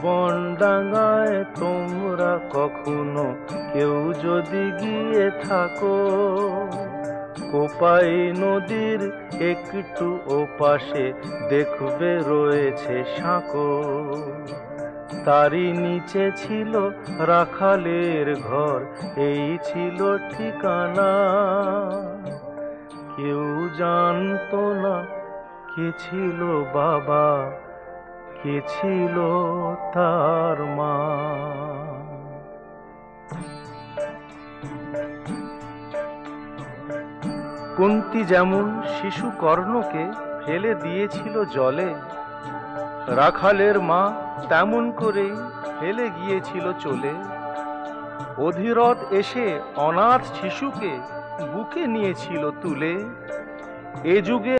বনডাঙ্গায় তোমরা কখনো কেউ যদি গিয়ে থাকো, কোপাই নদীর একটু ওপাশে দেখবে রয়েছে সাঁকো। তারই নিচে ছিল রাখালের ঘর, এই ছিল ঠিকানা। কেউ জানতো না কে ছিল বাবা, কে ছিল তার মা। কুন্তী যেমন শিশু কর্ণকে ফেলে দিয়েছিল জলে, রাখালের মা তেমন করেই ফেলে গিয়েছিল চলে। অধিরথ এসে অনাথ শিশুকে বুকে নিয়েছিল তুলে। এ যুগে